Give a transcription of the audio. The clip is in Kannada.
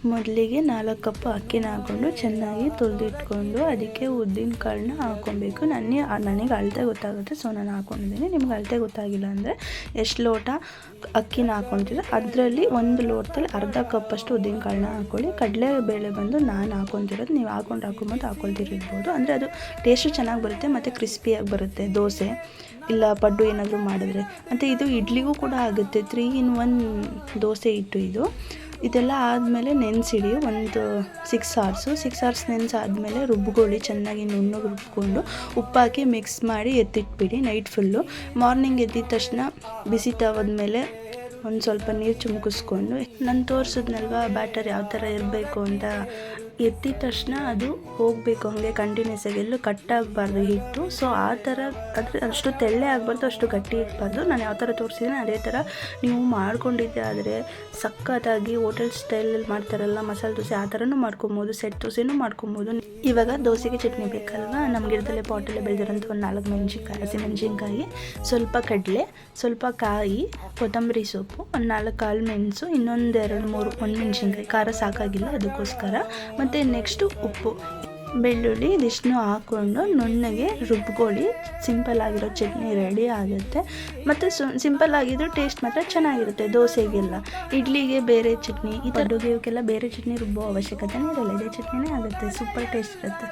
ಮೊದಲಿಗೆ 4 ಕಪ್ ಅಕ್ಕಿನ ಹಾಕ್ಕೊಂಡು ಚೆನ್ನಾಗಿ ತೊಳೆದಿಟ್ಕೊಂಡು ಅದಕ್ಕೆ ಉದ್ದಿನ ಕಾಳನ್ನ ಹಾಕ್ಕೊಬೇಕು. ನನಗೆ ಅಳತೆ ಗೊತ್ತಾಗುತ್ತೆ, ಸೊ ನಾನು ಹಾಕ್ಕೊಂಡಿದ್ದೀನಿ. ನಿಮ್ಗೆ ಅಳತೆ ಗೊತ್ತಾಗಿಲ್ಲ ಅಂದರೆ ಎಷ್ಟು ಲೋಟ ಅಕ್ಕಿನ ಹಾಕ್ಕೊತಿದ್ರೆ ಅದರಲ್ಲಿ 1 ಲೋಟದಲ್ಲಿ ಅರ್ಧ ಕಪ್ಪಷ್ಟು ಉದ್ದಿನ ಕಾಳನ್ನ ಹಾಕ್ಕೊಳ್ಳಿ. ಕಡಲೆಬೇಳೆ ಬಂದು ನಾನು ಹಾಕ್ಕೊತಿರೋದು, ನೀವು ಹಾಕ್ಕೊಬೋದು ಹಾಕ್ಕೊಳ್ತಿರ್ಬೋದು. ಅಂದರೆ ಅದು ಟೇಸ್ಟು ಚೆನ್ನಾಗಿ ಬರುತ್ತೆ ಮತ್ತು ಕ್ರಿಸ್ಪಿಯಾಗಿ ಬರುತ್ತೆ ದೋಸೆ ಇಲ್ಲ ಪಡ್ಡು ಏನಾದರೂ ಮಾಡಿದ್ರೆ. ಮತ್ತು ಇದು ಇಡ್ಲಿಗೂ ಕೂಡ ಆಗುತ್ತೆ. 3 in 1 ದೋಸೆ ಹಿಟ್ಟು ಇದು. ಇದೆಲ್ಲ ಆದಮೇಲೆ ನೆನೆಸಿಡಿ ಒಂದು 6 hours ನೆನೆಸಾದ್ಮೇಲೆ ರುಬ್ಕೊಳ್ಳಿ. ಚೆನ್ನಾಗಿ ನುಣ್ಣಗೆ ರುಬ್ಕೊಂಡು ಉಪ್ಪಾಕಿ ಮಿಕ್ಸ್ ಮಾಡಿ ಎತ್ತಿಟ್ಬಿಡಿ ನೈಟ್ ಫುಲ್ಲು. ಮಾರ್ನಿಂಗ್ ಎದ್ದಿದ ತಕ್ಷಣ ಬಿಸಿ ತವದ ಮೇಲೆ ಒಂದು ಸ್ವಲ್ಪ ನೀರು ಚುಮುಕಿಸ್ಕೊಂಡು, ನಾನು ತೋರಿಸಿದ್ನಲ್ವ ಬ್ಯಾಟರ್ ಯಾವ ಥರ ಇರಬೇಕು ಅಂತ, ಎತ್ತಿದ ತಕ್ಷಣ ಅದು ಹೋಗಬೇಕು ಹಾಗೆ ಕಂಟಿನ್ಯೂಸ್ ಆಗಿ, ಎಲ್ಲೂ ಕಟ್ಟಾಗಬಾರ್ದು ಹಿಟ್ಟು. ಸೊ ಆ ಥರ ಆದರೆ ಅಷ್ಟು ತೆಳ್ಳೆ ಆಗಬಾರ್ದು, ಅಷ್ಟು ಗಟ್ಟಿ ಇರಬಾರ್ದು. ನಾನು ಯಾವ ಥರ ತೋರಿಸಿದ್ದೀನಿ ಅದೇ ಥರ ನೀವು ಮಾಡ್ಕೊಂಡಿದ್ದೆ ಆದರೆ ಸಖತ್ತಾಗಿ ಹೋಟೆಲ್ ಸ್ಟೈಲಲ್ಲಿ ಮಾಡ್ತಾರಲ್ಲ ಮಸಾಲೆ ದೋಸೆ, ಆ ಥರನೂ ಮಾಡ್ಕೊಬೋದು, ಸೆಟ್ ದೋಸೆನೂ ಮಾಡ್ಕೊಬೋದು. ಇವಾಗ ದೋಸೆಗೆ ಚಟ್ನಿ ಬೇಕಲ್ವಾ, ನಮ್ಮ ಗಿಡದಲ್ಲೇ ಪಾಟಲ್ಲೇ ಬೆಳೆದಿರೋಂಥ ಒಂದು 4 ಮೆಣಸಿನ್ಕಾಯಿ, ಹಸಿಮೆಣಸಿನ್ಕಾಯಿ, ಸ್ವಲ್ಪ ಕಡಲೆ, ಸ್ವಲ್ಪ ಕಾಯಿ, ಕೊತ್ತಂಬರಿ ಸೊಪ್ಪು, ಒಂದು 4 ಕಾಳು ಮೆಣಸು, ಇನ್ನೊಂದು 2-3 ಒಣಮೆಣಸಿನ್ಕಾಯಿ, ಖಾರ ಸಾಕಾಗಿಲ್ಲ ಅದಕ್ಕೋಸ್ಕರ, ಮತ್ತು ನೆಕ್ಸ್ಟು ಉಪ್ಪು, ಬೆಳ್ಳುಳ್ಳಿ, ಇದಿಷ್ಟನ್ನು ಹಾಕ್ಕೊಂಡು ನುಣ್ಣಗೆ ರುಬ್ಕೊಳ್ಳಿ. ಸಿಂಪಲ್ ಆಗಿರೋ ಚಟ್ನಿ ರೆಡಿ ಆಗುತ್ತೆ. ಮತ್ತು ಸಿಂಪಲ್ ಆಗಿದ್ರು ಟೇಸ್ಟ್ ಮಾತ್ರ ಚೆನ್ನಾಗಿರುತ್ತೆ. ದೋಸೆಗೆಲ್ಲ, ಇಡ್ಲಿಗೆ ಬೇರೆ ಚಟ್ನಿ, ಈ ಥರ ಇವಕ್ಕೆಲ್ಲ ಬೇರೆ ಚಟ್ನಿ ರುಬ್ಬೋ ಅವಶ್ಯಕತೆನೇ ಇರಲ್ಲ. ಇದೇ ಚಟ್ನಿನೇ ಆಗುತ್ತೆ, ಸೂಪರ್ ಟೇಸ್ಟ್ ಇರುತ್ತೆ.